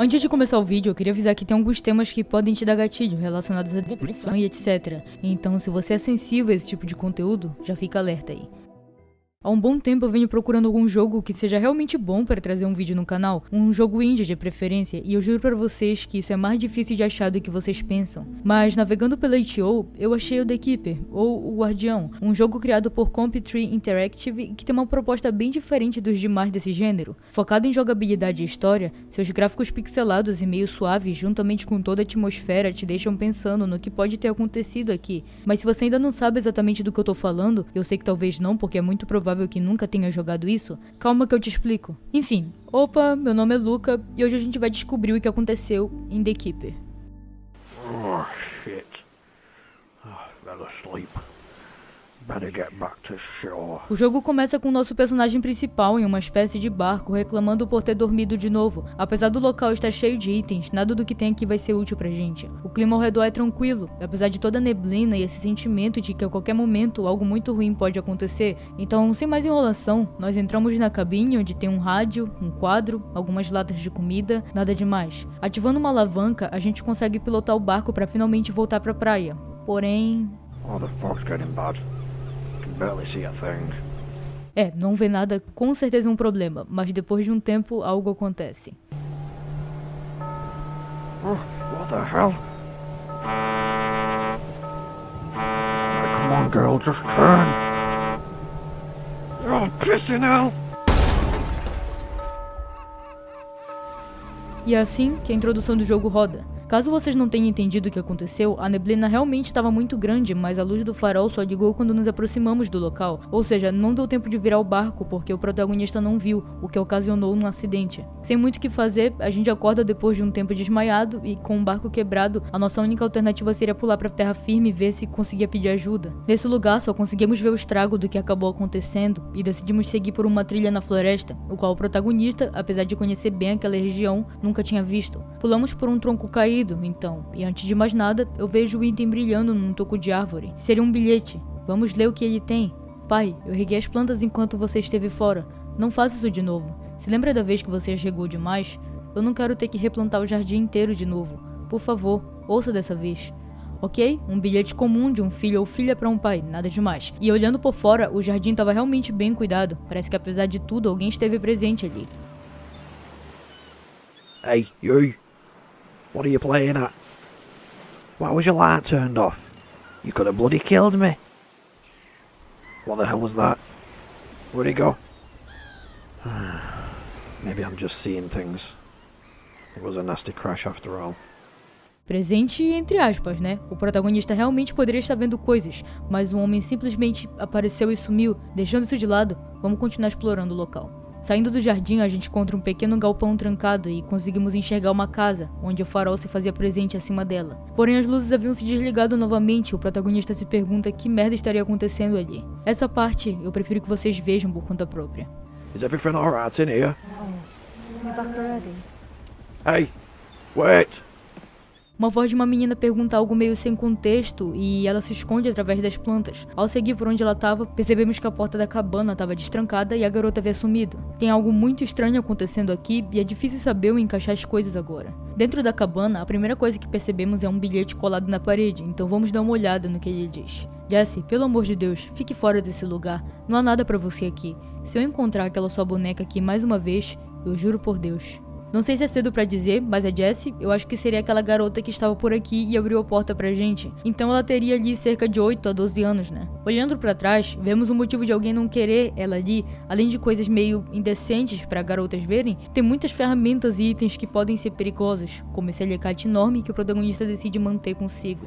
Antes de começar o vídeo, eu queria avisar que tem alguns temas que podem te dar gatilho relacionados à depressão e etc. Então, se você é sensível a esse tipo de conteúdo, já fica alerta aí. Há um bom tempo eu venho procurando algum jogo que seja realmente bom para trazer um vídeo no canal, um jogo indie de preferência, e eu juro pra vocês que isso é mais difícil de achar do que vocês pensam. Mas navegando pela itch.io, eu achei o The Keeper, ou o Guardião, um jogo criado por Comp3 Interactive que tem uma proposta bem diferente dos demais desse gênero. Focado em jogabilidade e história, seus gráficos pixelados e meio suaves, juntamente com toda a atmosfera, te deixam pensando no que pode ter acontecido aqui. Mas se você ainda não sabe exatamente do que eu tô falando, eu sei que talvez não, porque é muito provável que nunca tenha jogado isso, calma que eu te explico. Enfim, opa, meu nome é Luca e hoje a gente vai descobrir o que aconteceu em The Keeper. Oh shit. Fell asleep. Better get back to shore. O jogo começa com o nosso personagem principal em uma espécie de barco reclamando por ter dormido de novo. Apesar do local estar cheio de itens, nada do que tem aqui vai ser útil pra gente. O clima ao redor é tranquilo, apesar de toda a neblina e esse sentimento de que a qualquer momento algo muito ruim pode acontecer. Então, sem mais enrolação, nós entramos na cabine onde tem um rádio, um quadro, algumas latas de comida, nada demais. Ativando uma alavanca, a gente consegue pilotar o barco pra finalmente voltar pra praia. Porém... Oh, the fog's getting bad. Can barely see a thing. não ver nada com certeza é um problema, mas depois de um tempo algo acontece. Oh, what the hell? Oh, come on, girl, just turn. Oh, pissing hell. E é assim que a introdução do jogo roda. Caso vocês não tenham entendido o que aconteceu, a neblina realmente estava muito grande, mas a luz do farol só ligou quando nos aproximamos do local, ou seja, não deu tempo de virar o barco porque o protagonista não viu, o que ocasionou um acidente. Sem muito o que fazer, a gente acorda depois de um tempo desmaiado e com o barco quebrado, a nossa única alternativa seria pular para terra firme e ver se conseguia pedir ajuda. Nesse lugar só conseguimos ver o estrago do que acabou acontecendo e decidimos seguir por uma trilha na floresta, o qual o protagonista, apesar de conhecer bem aquela região, nunca tinha visto. Pulamos por um tronco caído, então, e antes de mais nada, eu vejo o item brilhando num toco de árvore. Seria um bilhete. Vamos ler o que ele tem. Pai, eu reguei as plantas enquanto você esteve fora. Não faça isso de novo. Se lembra da vez que você regou demais? Eu não quero ter que replantar o jardim inteiro de novo. Por favor, ouça dessa vez. Ok? Um bilhete comum de um filho ou filha para um pai, nada demais. E olhando por fora, o jardim estava realmente bem cuidado. Parece que apesar de tudo, alguém esteve presente ali. Hey, you. What are you playing at? Why was your light turned off? You could have bloody killed me. What the hell was that? Where'd he go? Maybe I'm just seeing things. It was a nasty crash after all. Presente entre aspas, né? O protagonista realmente poderia estar vendo coisas, mas o homem simplesmente apareceu e sumiu. Deixando isso de lado, vamos continuar explorando o local. Saindo do jardim, a gente encontra um pequeno galpão trancado e conseguimos enxergar uma casa, onde o farol se fazia presente acima dela. Porém, as luzes haviam se desligado novamente e o protagonista se pergunta que merda estaria acontecendo ali. Essa parte, eu prefiro que vocês vejam por conta própria. Is everything alright in here? Oh, you back already? Hey, wait! Uma voz de uma menina pergunta algo meio sem contexto e ela se esconde através das plantas. Ao seguir por onde ela estava, percebemos que a porta da cabana estava destrancada e a garota havia sumido. Tem algo muito estranho acontecendo aqui e é difícil saber ou encaixar as coisas agora. Dentro da cabana, a primeira coisa que percebemos é um bilhete colado na parede, então vamos dar uma olhada no que ele diz. Jesse, pelo amor de Deus, fique fora desse lugar. Não há nada pra você aqui. Se eu encontrar aquela sua boneca aqui mais uma vez, eu juro por Deus. Não sei se é cedo pra dizer, mas a Jessie, eu acho que seria aquela garota que estava por aqui e abriu a porta pra gente. Então ela teria ali cerca de 8 a 12 anos, né? Olhando pra trás, vemos o motivo de alguém não querer ela ali, além de coisas meio indecentes pra garotas verem, tem muitas ferramentas e itens que podem ser perigosos, como esse alicate enorme que o protagonista decide manter consigo.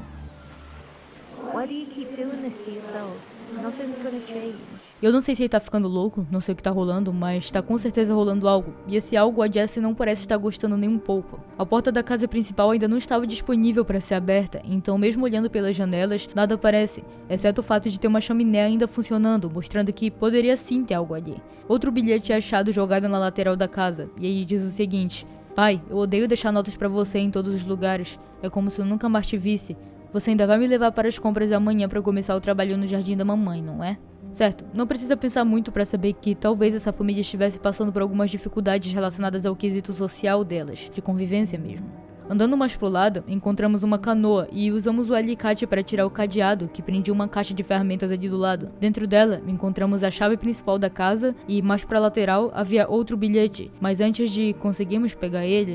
Why do you keep doing this to yourself? Nothing's gonna change. Eu não sei se ele tá ficando louco, não sei o que tá rolando, mas tá com certeza rolando algo. E esse algo a Jessie não parece estar gostando nem um pouco. A porta da casa principal ainda não estava disponível para ser aberta, então mesmo olhando pelas janelas, nada aparece, exceto o fato de ter uma chaminé ainda funcionando, mostrando que poderia sim ter algo ali. Outro bilhete é achado jogado na lateral da casa, e ele diz o seguinte: Pai, eu odeio deixar notas para você em todos os lugares, é como se eu nunca mais te visse. Você ainda vai me levar para as compras amanhã para começar o trabalho no jardim da mamãe, não é? Certo, não precisa pensar muito para saber que talvez essa família estivesse passando por algumas dificuldades relacionadas ao quesito social delas, de convivência mesmo. Andando mais pro lado, encontramos uma canoa e usamos o alicate para tirar o cadeado que prendia uma caixa de ferramentas ali do lado. Dentro dela, encontramos a chave principal da casa e mais pra lateral havia outro bilhete, mas antes de conseguirmos pegar ele...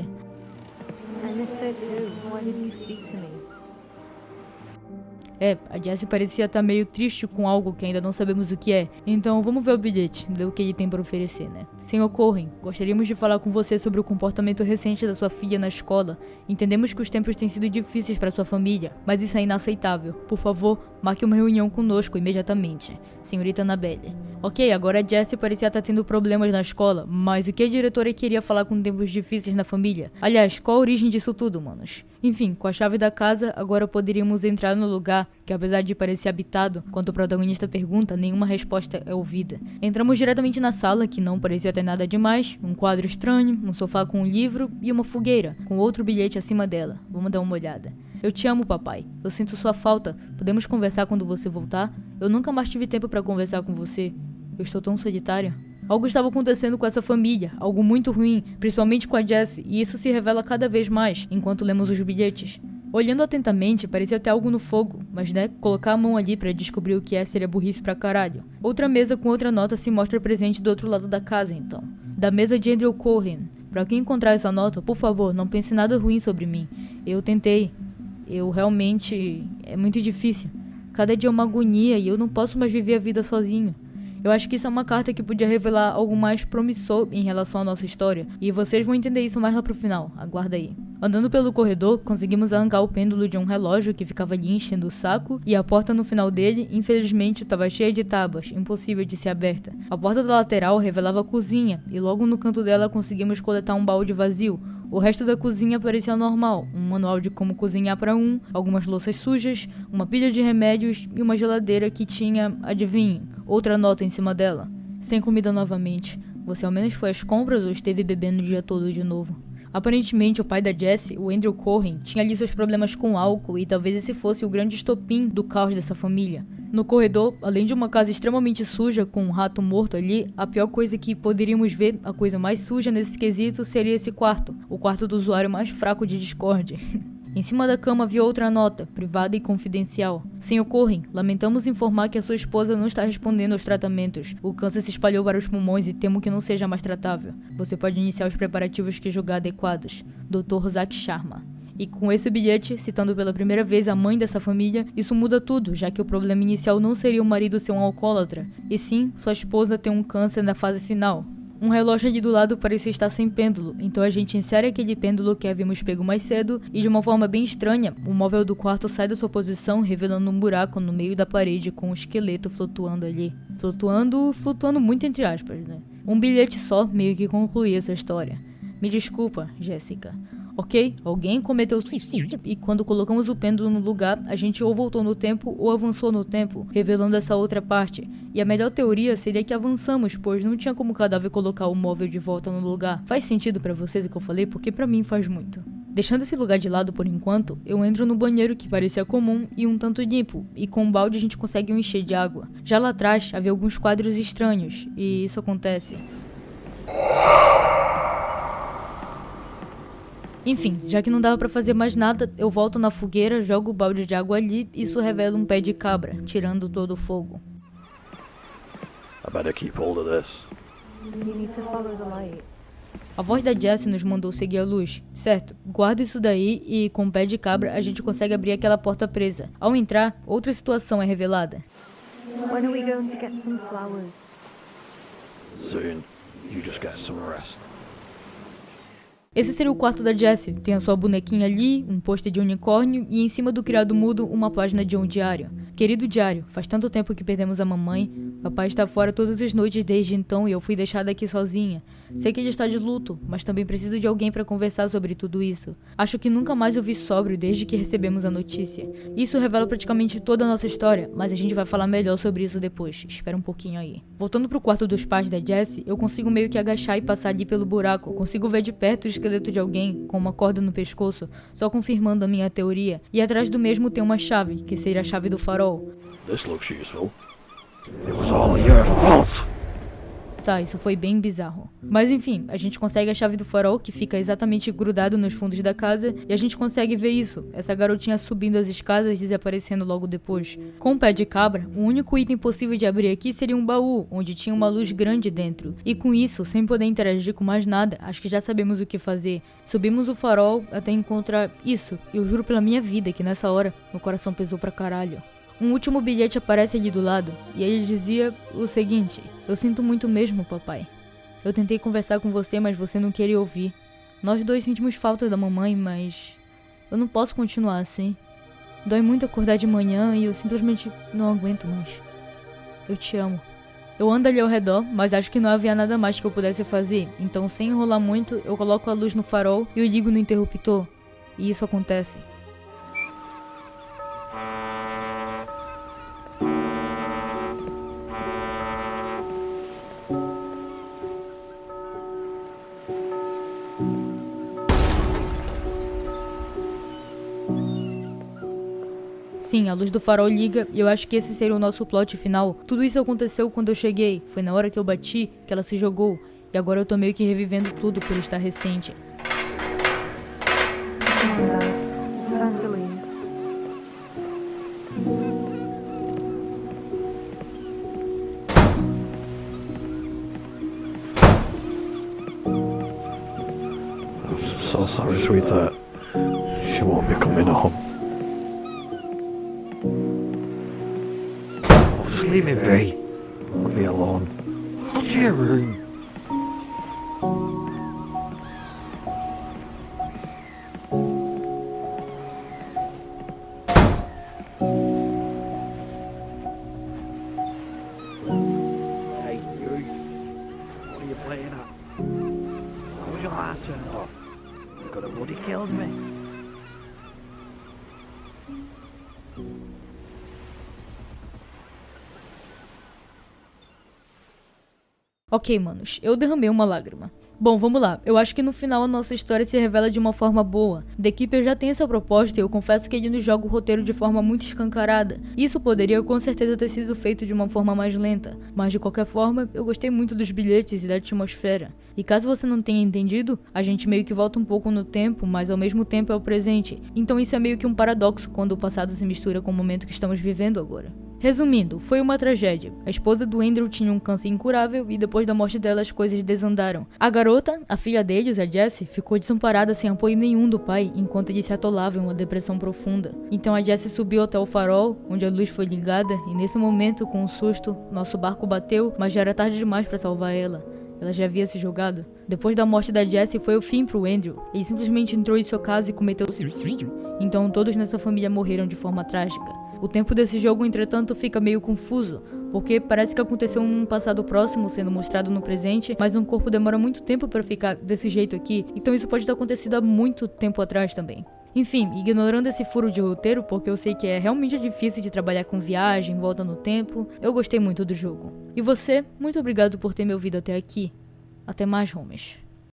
I missed it too. Why didn't you speak to me? A Jessie parecia estar meio triste com algo que ainda não sabemos o que é, então vamos ver o bilhete, ver o que ele tem para oferecer, né? Senhor Corrin, gostaríamos de falar com você sobre o comportamento recente da sua filha na escola. Entendemos que os tempos têm sido difíceis para sua família, mas isso é inaceitável. Por favor, marque uma reunião conosco imediatamente. Senhorita Annabelle. Ok, agora a Jessie parecia estar tendo problemas na escola, mas o que a diretora queria falar com tempos difíceis na família? Aliás, qual a origem disso tudo, manos? Enfim, com a chave da casa, agora poderíamos entrar no lugar, que apesar de parecer habitado, quando o protagonista pergunta, nenhuma resposta é ouvida. Entramos diretamente na sala, que não parecia ter nada demais, um quadro estranho, um sofá com um livro e uma fogueira, com outro bilhete acima dela. Vamos dar uma olhada. Eu te amo, papai. Eu sinto sua falta. Podemos conversar quando você voltar? Eu nunca mais tive tempo para conversar com você. Eu estou tão solitária. Algo estava acontecendo com essa família, algo muito ruim, principalmente com a Jessie, e isso se revela cada vez mais enquanto lemos os bilhetes. Olhando atentamente, parecia ter algo no fogo, mas colocar a mão ali pra descobrir o que é seria burrice pra caralho. Outra mesa com outra nota se mostra presente do outro lado da casa, então. Da mesa de Andrew Corrin. Pra quem encontrar essa nota, por favor, não pense nada ruim sobre mim. Eu tentei. Eu realmente... é muito difícil. Cada dia é uma agonia e eu não posso mais viver a vida sozinho. Eu acho que isso é uma carta que podia revelar algo mais promissor em relação à nossa história, e vocês vão entender isso mais lá pro final, aguarda aí. Andando pelo corredor, conseguimos arrancar o pêndulo de um relógio que ficava ali enchendo o saco, e a porta no final dele, infelizmente, estava cheia de tábuas, impossível de ser aberta. A porta da lateral revelava a cozinha, e logo no canto dela conseguimos coletar um balde vazio. O resto da cozinha parecia normal, um manual de como cozinhar para algumas louças sujas, uma pilha de remédios e uma geladeira que tinha, adivinhem, outra nota em cima dela. Sem comida novamente. Você ao menos foi às compras ou esteve bebendo o dia todo de novo? Aparentemente, o pai da Jessie, o Andrew Corrin, tinha ali seus problemas com álcool e talvez esse fosse o grande estopim do caos dessa família. No corredor, além de uma casa extremamente suja com um rato morto ali, a pior coisa que poderíamos ver, a coisa mais suja nesse quesito, seria esse quarto, o quarto do usuário mais fraco de Discord. Em cima da cama havia outra nota, privada e confidencial. Senhor Corrin, lamentamos informar que a sua esposa não está respondendo aos tratamentos. O câncer se espalhou para os pulmões e temo que não seja mais tratável. Você pode iniciar os preparativos que julgar adequados. Dr. Zack Sharma. E com esse bilhete, citando pela primeira vez a mãe dessa família, isso muda tudo, já que o problema inicial não seria o marido ser um alcoólatra, e sim sua esposa ter um câncer na fase final. Um relógio ali do lado parecia estar sem pêndulo, então a gente insere aquele pêndulo que havíamos pego mais cedo e de uma forma bem estranha, o móvel do quarto sai da sua posição, revelando um buraco no meio da parede com um esqueleto flutuando ali. Flutuando muito entre aspas, né? Um bilhete só meio que concluía essa história. Me desculpa, Jéssica. Ok, alguém cometeu suicídio e quando colocamos o pêndulo no lugar, a gente ou voltou no tempo ou avançou no tempo, revelando essa outra parte. E a melhor teoria seria que avançamos, pois não tinha como o cadáver colocar o móvel de volta no lugar. Faz sentido pra vocês o que eu falei? Porque pra mim faz muito. Deixando esse lugar de lado por enquanto, eu entro no banheiro que parecia comum e um tanto limpo, e com um balde a gente consegue o encher de água. Já lá atrás havia alguns quadros estranhos, e isso acontece. Enfim, já que não dava pra fazer mais nada, eu volto na fogueira, jogo o balde de água ali e isso revela um pé de cabra, tirando todo o fogo. I better keep hold of this. You need to follow the light. A voz da Jessie nos mandou seguir a luz, certo? Guarda isso daí e com o pé de cabra a gente consegue abrir aquela porta presa. Ao entrar, outra situação é revelada. When are we going to get some flowers? Soon. You just get some rest. Esse seria o quarto da Jessie, tem a sua bonequinha ali, um pôster de unicórnio e em cima do criado mudo uma página de um diário. Querido diário, faz tanto tempo que perdemos a mamãe, papai está fora todas as noites desde então e eu fui deixada aqui sozinha. Sei que ele está de luto, mas também preciso de alguém para conversar sobre tudo isso. Acho que nunca mais eu vi sóbrio desde que recebemos a notícia. Isso revela praticamente toda a nossa história, mas a gente vai falar melhor sobre isso depois, espera um pouquinho aí. Voltando pro quarto dos pais da Jessie, eu consigo meio que agachar e passar ali pelo buraco, consigo ver de perto o esqueleto de alguém com uma corda no pescoço, só confirmando a minha teoria, e atrás do mesmo tem uma chave, que seria a chave do farol. This looks useful. It was all your fault. Tá, isso foi bem bizarro. Mas enfim, a gente consegue a chave do farol, que fica exatamente grudado nos fundos da casa, e a gente consegue ver isso, essa garotinha subindo as escadas e desaparecendo logo depois. Com o pé de cabra, o único item possível de abrir aqui seria um baú, onde tinha uma luz grande dentro. E com isso, sem poder interagir com mais nada, acho que já sabemos o que fazer. Subimos o farol até encontrar isso, e eu juro pela minha vida que nessa hora, meu coração pesou pra caralho. Um último bilhete aparece ali do lado, e ele dizia o seguinte: eu sinto muito mesmo, papai. Eu tentei conversar com você, mas você não queria ouvir. Nós dois sentimos falta da mamãe, mas eu não posso continuar assim. Dói muito acordar de manhã e eu simplesmente não aguento mais. Eu te amo. Eu ando ali ao redor, mas acho que não havia nada mais que eu pudesse fazer, então sem enrolar muito, eu coloco a luz no farol e eu ligo no interruptor. E isso acontece. Sim, a luz do farol liga e eu acho que esse seria o nosso plot final. Tudo isso aconteceu quando eu cheguei, foi na hora que eu bati que ela se jogou. E agora eu tô meio que revivendo tudo por estar recente. Come on, Dad. It's time to leave. I'm so sorry, sweetheart. She won't be coming home. Oh, just leave me be. Leave me alone. Go to your room. Hey, you. What are you playing at? Why was your light turned off? You could have bloody killed me. Ok, manos, eu derramei uma lágrima. Bom, vamos lá. Eu acho que no final a nossa história se revela de uma forma boa. The Keeper já tem essa proposta e eu confesso que ele nos joga o roteiro de forma muito escancarada. Isso poderia com certeza ter sido feito de uma forma mais lenta, mas de qualquer forma, eu gostei muito dos bilhetes e da atmosfera. E caso você não tenha entendido, a gente meio que volta um pouco no tempo, mas ao mesmo tempo é o presente. Então isso é meio que um paradoxo quando o passado se mistura com o momento que estamos vivendo agora. Resumindo, foi uma tragédia. A esposa do Andrew tinha um câncer incurável e depois da morte dela as coisas desandaram. A garota, a filha deles, a Jessie, ficou desamparada sem apoio nenhum do pai enquanto ele se atolava em uma depressão profunda. Então a Jessie subiu até o farol, onde a luz foi ligada, e nesse momento, com um susto, nosso barco bateu, mas já era tarde demais para salvar ela. Ela já havia se jogado. Depois da morte da Jessie foi o fim pro Andrew. Ele simplesmente entrou em sua casa e cometeu suicídio. Então todos nessa família morreram de forma trágica. O tempo desse jogo, entretanto, fica meio confuso, porque parece que aconteceu um passado próximo sendo mostrado no presente, mas um corpo demora muito tempo para ficar desse jeito aqui, então isso pode ter acontecido há muito tempo atrás também. Enfim, ignorando esse furo de roteiro, porque eu sei que é realmente difícil de trabalhar com viagem, volta no tempo, eu gostei muito do jogo. E você, muito obrigado por ter me ouvido até aqui. Até mais, homies.